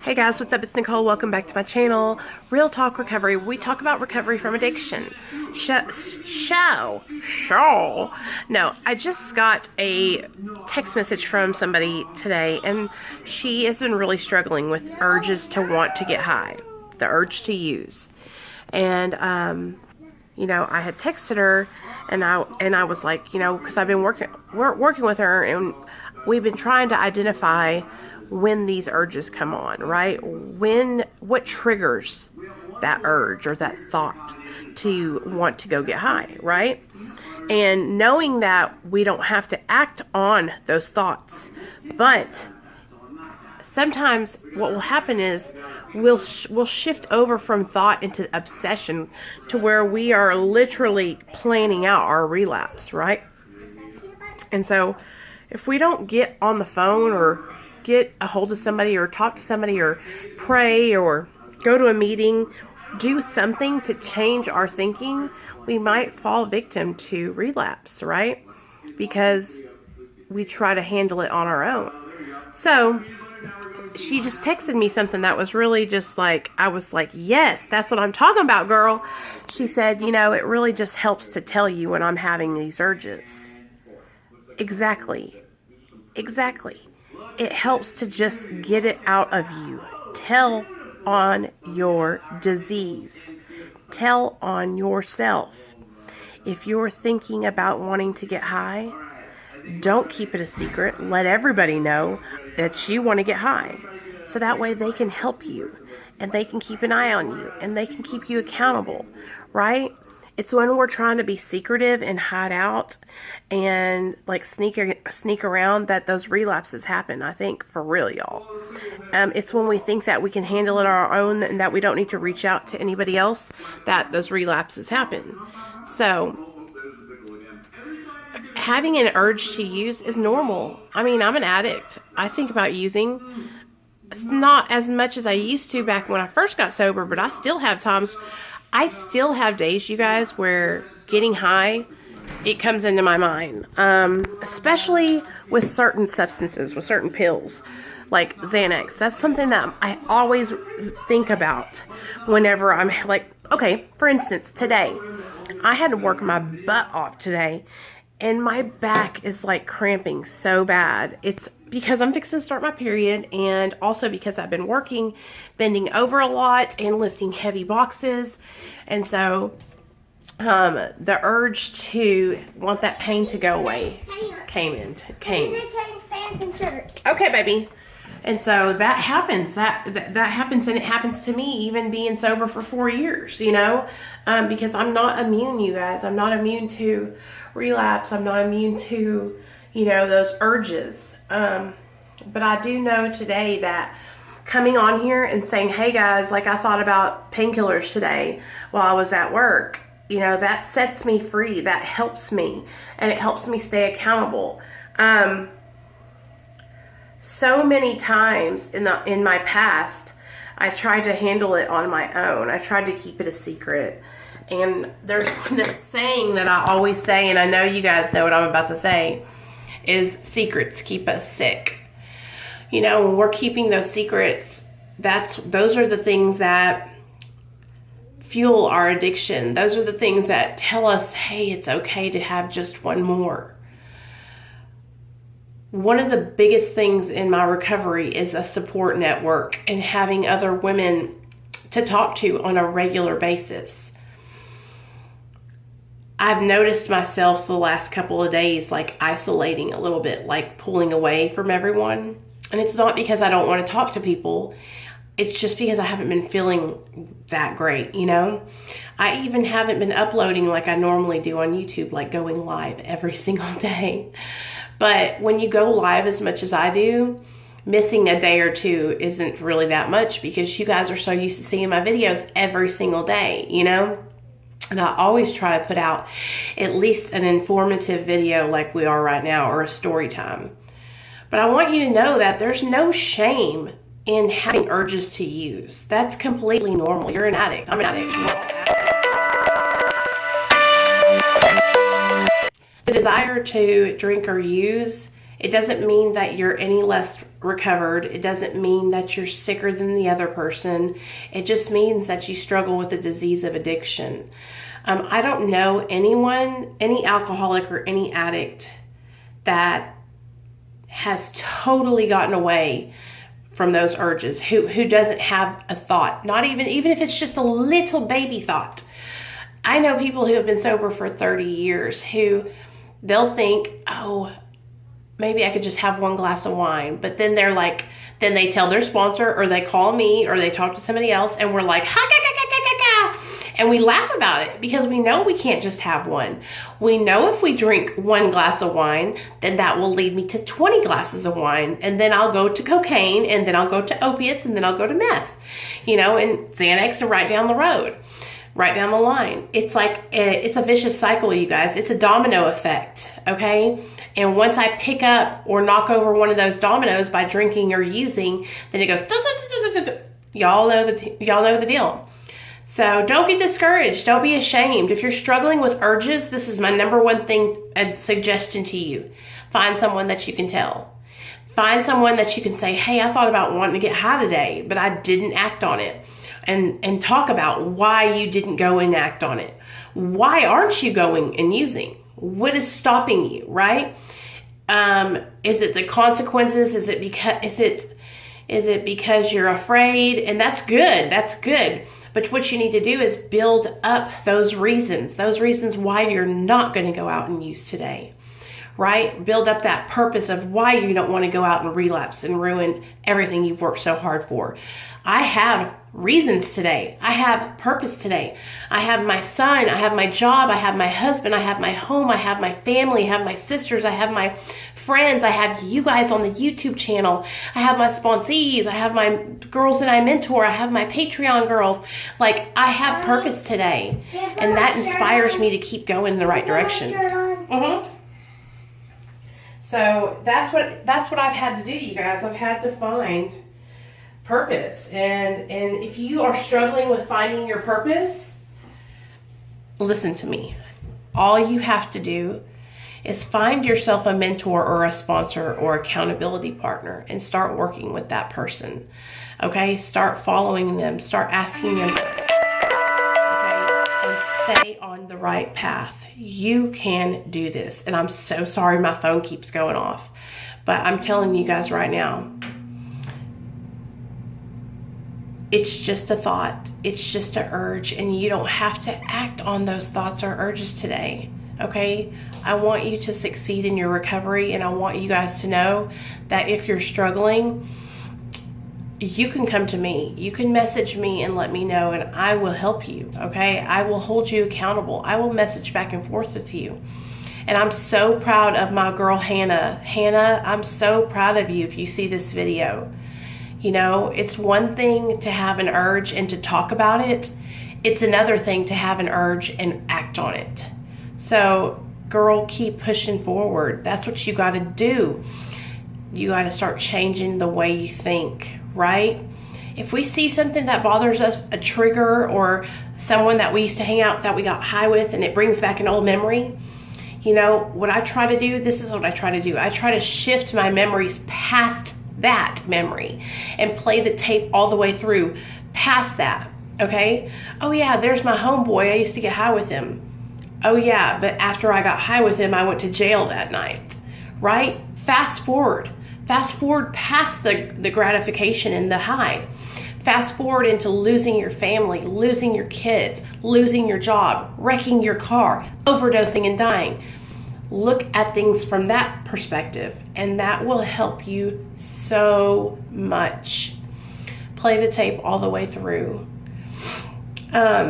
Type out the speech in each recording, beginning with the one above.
Hey guys, what's up? It's Nicole. Welcome back to my channel, Real Talk Recovery. We talk about recovery from addiction. No, I just got a text message from somebody today, and she has been really struggling with urges to want to get high, the urge to use. And, I had texted her, and I was like, because I've been working with her, and we've been trying to identify when these urges come on, right? What triggers that urge or that thought to want to go get high, right? And knowing that we don't have to act on those thoughts, but sometimes what will happen is we'll shift over from thought into obsession to where we are literally planning out our relapse, right? And so if we don't get on the phone or get a hold of somebody or talk to somebody or pray or go to a meeting, do something to change our thinking, we might fall victim to relapse, right? Because we try to handle it on our own. So she just texted me something that was really just like, I was like, yes, that's what I'm talking about, girl. She said, it really just helps to tell you when I'm having these urges. Exactly. It helps to just get it out of you. Tell on your disease. Tell on yourself. If you're thinking about wanting to get high, don't keep it a secret. Let everybody know that you want to get high. So that way they can help you and they can keep an eye on you and they can keep you accountable, right? It's when we're trying to be secretive and hide out and like sneak around that those relapses happen, I think, for real, y'all. It's when we think that we can handle it on our own and that we don't need to reach out to anybody else that those relapses happen. So having an urge to use is normal. I mean, I'm an addict. I think about using. It's not as much as I used to back when I first got sober, but I still have times. I still have days, you guys, where getting high, it comes into my mind. Especially with certain substances, with certain pills, like Xanax. That's something that I always think about whenever I'm like, okay, for instance, today, I had to work my butt off today, and my back is like cramping so bad. It's because I'm fixing to start my period, and also because I've been working, bending over a lot and lifting heavy boxes. And so the urge to want that pain to go away came. Okay, baby. And so that happens. That happens, and it happens to me even being sober for 4 years, because I'm not immune, you guys. I'm not immune to relapse. I'm not immune to, those urges. But I do know today that coming on here and saying, hey guys, like I thought about painkillers today while I was at work, that sets me free. That helps me, and it helps me stay accountable. So many times in my past, I tried to handle it on my own. I tried to keep it a secret. And there's this saying that I always say, and I know you guys know what I'm about to say, is secrets keep us sick. When we're keeping those secrets, those are the things that fuel our addiction. Those are the things that tell us, hey, it's okay to have just one more. One of the biggest things in my recovery is a support network and having other women to talk to on a regular basis. I've noticed myself the last couple of days like isolating a little bit, like pulling away from everyone. And it's not because I don't want to talk to people. It's just because I haven't been feeling that great, I even haven't been uploading like I normally do on YouTube, like going live every single day. But when you go live as much as I do, missing a day or two isn't really that much because you guys are so used to seeing my videos every single day, And I always try to put out at least an informative video like we are right now, or a story time. But I want you to know that there's no shame in having urges to use. That's completely normal. You're an addict. I'm an addict. The desire to drink or use It doesn't mean that you're any less recovered. It doesn't mean that you're sicker than the other person. It just means that you struggle with the disease of addiction. I don't know anyone, any alcoholic or any addict that has totally gotten away from those urges, who doesn't have a thought, not even if it's just a little baby thought. I know people who have been sober for 30 years who they'll think, oh, maybe I could just have one glass of wine. But then they're like, then they tell their sponsor or they call me or they talk to somebody else and we're like, ha, ha, ha, ha, ha, ha, ha. And we laugh about it because we know we can't just have one. We know if we drink one glass of wine, then that will lead me to 20 glasses of wine. And then I'll go to cocaine and then I'll go to opiates and then I'll go to meth, and Xanax are right down the road. Right down the line. It's like, it's a vicious cycle, you guys. It's a domino effect, okay? And once I pick up or knock over one of those dominoes by drinking or using, then it goes, y'all know the deal. So don't get discouraged. Don't be ashamed. If you're struggling with urges, this is my number one thing, a suggestion to you. Find someone that you can tell. Find someone that you can say, hey, I thought about wanting to get high today, but I didn't act on it. And talk about why you didn't go and act on it. Why aren't you going and using? What is stopping you, right? Is it the consequences? Is it because you're afraid? And that's good. That's good. But what you need to do is build up those reasons why you're not going to go out and use today. Right? Build up that purpose of why you don't want to go out and relapse and ruin everything you've worked so hard for. I have reasons today. I have purpose today. I have my son. I have my job. I have my husband. I have my home. I have my family. I have my sisters. I have my friends. I have you guys on the YouTube channel. I have my sponsees. I have my girls that I mentor. I have my Patreon girls. Like, I have purpose today. And that inspires me to keep going in the right direction. Mm-hmm. So that's what I've had to do, you guys. I've had to find purpose. And if you are struggling with finding your purpose, listen to me. All you have to do is find yourself a mentor or a sponsor or accountability partner and start working with that person. Okay? Start following them. Start asking them. Stay on the right path. You can do this. And I'm so sorry my phone keeps going off. But I'm telling you guys right now, it's just a thought. It's just an urge. And you don't have to act on those thoughts or urges today. Okay? I want you to succeed in your recovery. And I want you guys to know that if you're struggling, you can come to me. You can message me and let me know, and I will help you, okay? I will hold you accountable. I will message back and forth with you. And I'm so proud of my girl, Hannah. Hannah, I'm so proud of you if you see this video. It's one thing to have an urge and to talk about it. It's another thing to have an urge and act on it. So, girl, keep pushing forward. That's what you got to do. You got to start changing the way you think. Right? If we see something that bothers us, a trigger or someone that we used to hang out that we got high with and it brings back an old memory, what I try to do, this is what I try to do. I try to shift my memories past that memory and play the tape all the way through past that. Okay? Oh yeah, there's my homeboy. I used to get high with him. Oh yeah, but after I got high with him, I went to jail that night. Right? Fast forward past the gratification and the high. Fast forward into losing your family, losing your kids, losing your job, wrecking your car, overdosing and dying. Look at things from that perspective, and that will help you so much. Play the tape all the way through. Let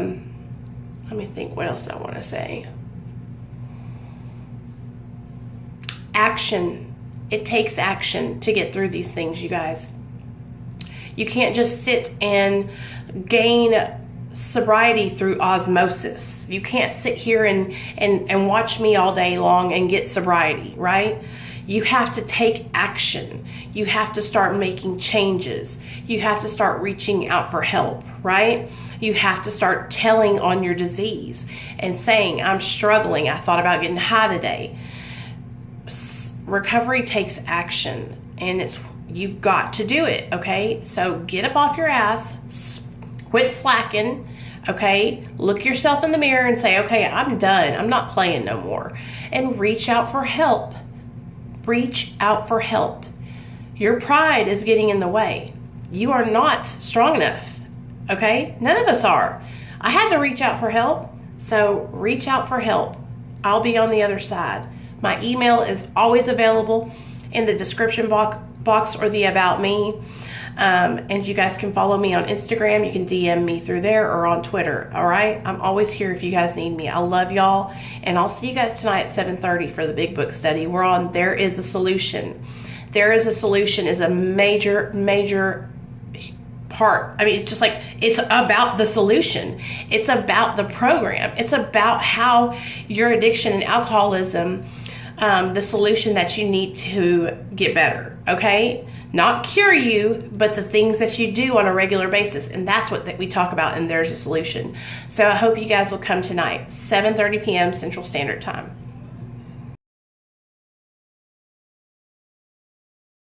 me think what else I want to say. Action. It takes action to get through these things, you guys. You can't just sit and gain sobriety through osmosis. You can't sit here and watch me all day long and get sobriety, right? You have to take action. You have to start making changes. You have to start reaching out for help, right? You have to start telling on your disease and saying, I'm struggling. I thought about getting high today. recovery takes action, and you've got to do it, okay? So get up off your ass, quit slacking, okay? Look yourself in the mirror and say, okay, I'm done. I'm not playing no more. And reach out for help. Reach out for help. Your pride is getting in the way. You are not strong enough, okay? None of us are. I had to reach out for help, so reach out for help. I'll be on the other side. My email is always available in the description box or the About Me. And you guys can follow me on Instagram. You can DM me through there or on Twitter. All right? I'm always here if you guys need me. I love y'all. And I'll see you guys tonight at 7:30 for the Big Book Study. We're on There Is a Solution. There Is a Solution is a major, major part. I mean, it's just like, it's about the solution. It's about the program. It's about how your addiction and alcoholism, the solution that you need to get better, okay? Not cure you, but the things that you do on a regular basis. And that's what we talk about, and There's a Solution. So I hope you guys will come tonight, 7:30 p.m. Central Standard Time.